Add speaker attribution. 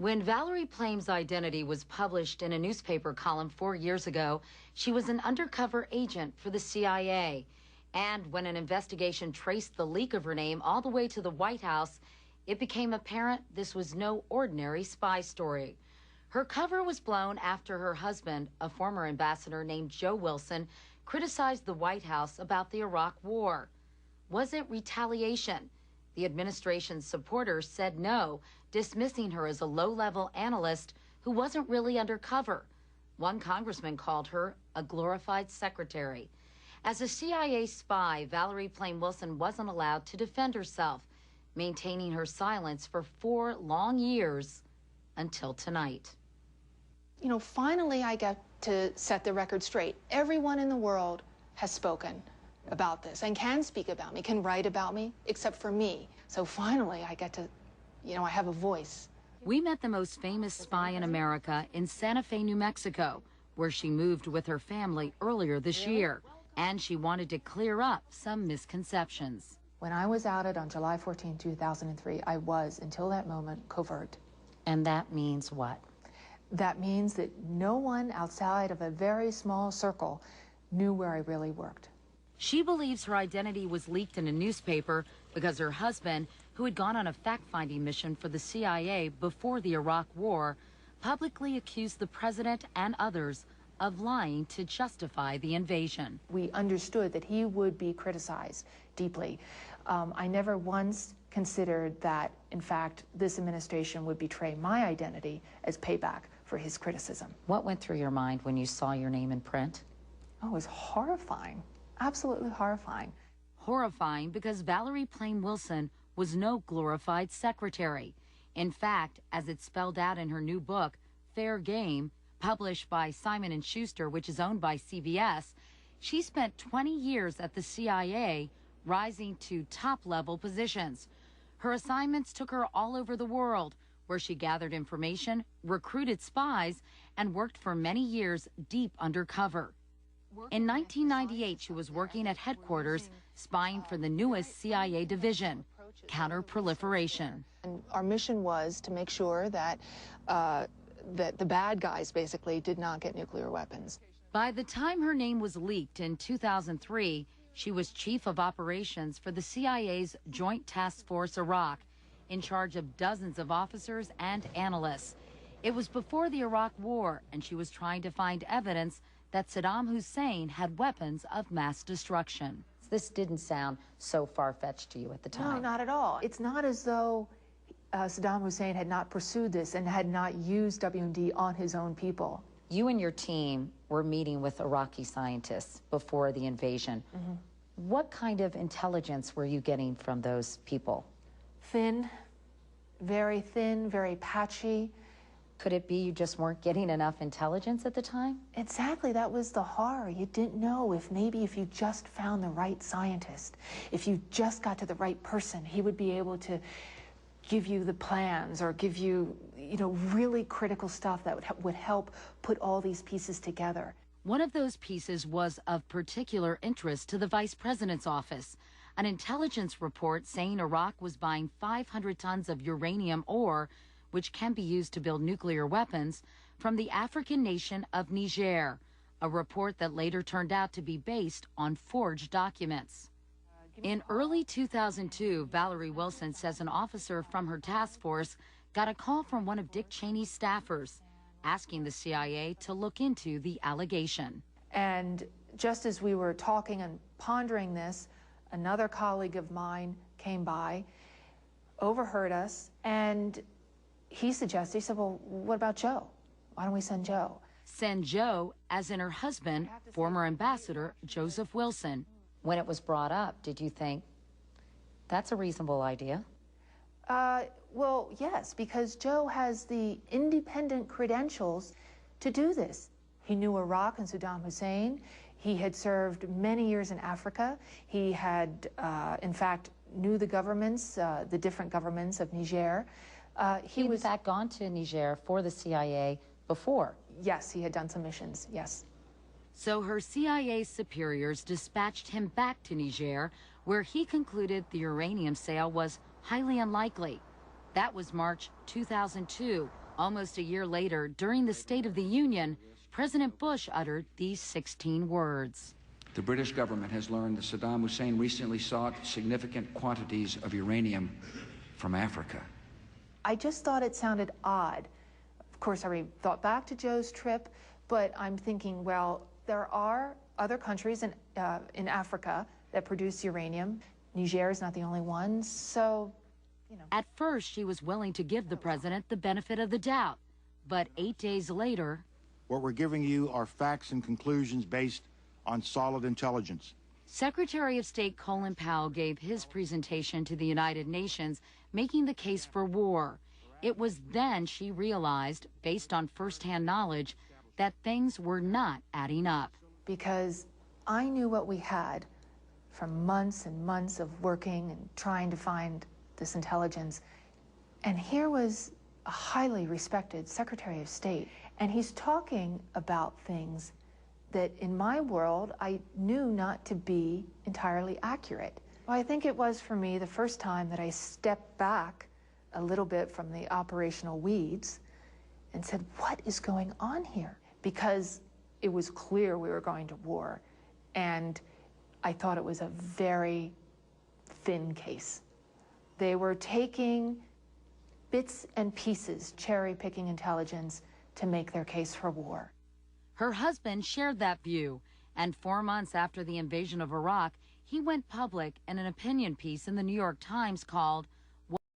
Speaker 1: When Valerie Plame's identity was published in a newspaper column 4 years ago, she was an undercover agent for the CIA. And when an investigation traced the leak of her name all the way to the White House, it became apparent this was no ordinary spy story. Her cover was blown after her husband, a former ambassador named Joe Wilson, criticized the White House about the Iraq War. Was it retaliation? The administration's supporters said no, dismissing her as a low-level analyst who wasn't really undercover. One congressman called her a glorified secretary. As a CIA spy, Valerie Plame Wilson wasn't allowed to defend herself, maintaining her silence for 4 long years until tonight.
Speaker 2: You know, finally I get to set the record straight. Everyone in the world has spoken about this and can speak about me, can write about me, except for me. So finally I get to, I have a voice.
Speaker 1: We met the most famous spy in America in Santa Fe, New Mexico, where she moved with her family earlier this year. And she wanted to clear up some misconceptions.
Speaker 2: When I was outed on July 14, 2003, I was, until that moment, covert.
Speaker 1: And that means what?
Speaker 2: That means that no one outside of a very small circle knew where I really worked.
Speaker 1: She believes her identity was leaked in a newspaper because her husband, who had gone on a fact-finding mission for the CIA before the Iraq War, publicly accused the president and others of lying to justify the invasion.
Speaker 2: We understood that he would be criticized deeply. I never once considered that, in fact, this administration would betray my identity as payback for his criticism.
Speaker 1: What went through your mind when you saw your name in print?
Speaker 2: Oh, it was horrifying, absolutely horrifying.
Speaker 1: Horrifying because Valerie Plame Wilson was no glorified secretary. In fact, as it's spelled out in her new book, Fair Game, published by Simon & Schuster, which is owned by CBS, she spent 20 years at the CIA, rising to top-level positions. Her assignments took her all over the world, where she gathered information, recruited spies, and worked for many years deep undercover. In 1998, she was working at headquarters, spying for the newest CIA division, counter-proliferation.
Speaker 2: And our mission was to make sure that that the bad guys basically did not get nuclear weapons.
Speaker 1: By the time her name was leaked in 2003, she was chief of operations for the CIA's Joint Task Force Iraq, in charge of dozens of officers and analysts. It was before the Iraq War, and she was trying to find evidence that Saddam Hussein had weapons of mass destruction. This didn't sound so far-fetched to you at the time.
Speaker 2: No, not at all. It's not as though Saddam Hussein had not pursued this and had not used WMD on his own people.
Speaker 1: You and your team were meeting with Iraqi scientists before the invasion. What kind of intelligence were you getting from those people?
Speaker 2: Thin, very patchy.
Speaker 1: Could it be you just weren't getting enough intelligence at the time?
Speaker 2: Exactly, that was the horror. You didn't know if maybe if you just found the right scientist, if you just got to the right person, he would be able to give you the plans or give you, really critical stuff that would help put all these pieces together.
Speaker 1: One of those pieces was of particular interest to the vice president's office. An intelligence report saying Iraq was buying 500 tons of uranium ore, which can be used to build nuclear weapons, from the African nation of Niger, a report that later turned out to be based on forged documents. In early 2002, Valerie Wilson says an officer from her task force got a call from one of Dick Cheney's staffers, asking the CIA to look into the allegation.
Speaker 2: And just as we were talking and pondering this, another colleague of mine came by, overheard us, and he suggested, he said, well, what about Joe? Why don't we send Joe?
Speaker 1: Send Joe, as in her husband, former ambassador Joseph Wilson. When it was brought up, did you think, that's a reasonable idea?
Speaker 2: Well, yes, because Joe has the independent credentials to do this. He knew Iraq and Saddam Hussein. He had served many years in Africa. He had, in fact, knew the governments, the different governments of Niger.
Speaker 1: He was, in fact, gone to Niger for the CIA before.
Speaker 2: Yes, he had done some missions, yes.
Speaker 1: So her CIA superiors dispatched him back to Niger, where he concluded the uranium sale was highly unlikely. That was March 2002, Almost a year later, during the State of the Union, President Bush uttered these 16 words.
Speaker 3: The British government has learned that Saddam Hussein recently sought significant quantities of uranium from Africa.
Speaker 2: I just thought it sounded odd. Of course, I thought back to Joe's trip, but I'm thinking, well, there are other countries in Africa that produce uranium. Niger is not the only one, so, you know.
Speaker 1: At first, she was willing to give the president the benefit of the doubt, but 8 days later...
Speaker 4: What we're giving you are facts and conclusions based on solid intelligence.
Speaker 1: Secretary of State Colin Powell gave his presentation to the United Nations, making the case for war. It was then she realized, based on firsthand knowledge, that things were not adding up.
Speaker 2: Because I knew what we had from months and months of working and trying to find this intelligence. And here was a highly respected Secretary of State, and he's talking about things that in my world I knew not to be entirely accurate. Well, I think it was for me the first time that I stepped back a little bit from the operational weeds and said, what is going on here? Because it was clear we were going to war, and I thought it was a very thin case. They were taking bits and pieces, cherry-picking intelligence to make their case for war.
Speaker 1: Her husband shared that view, and 4 months after the invasion of Iraq, he went public in an opinion piece in the New York Times called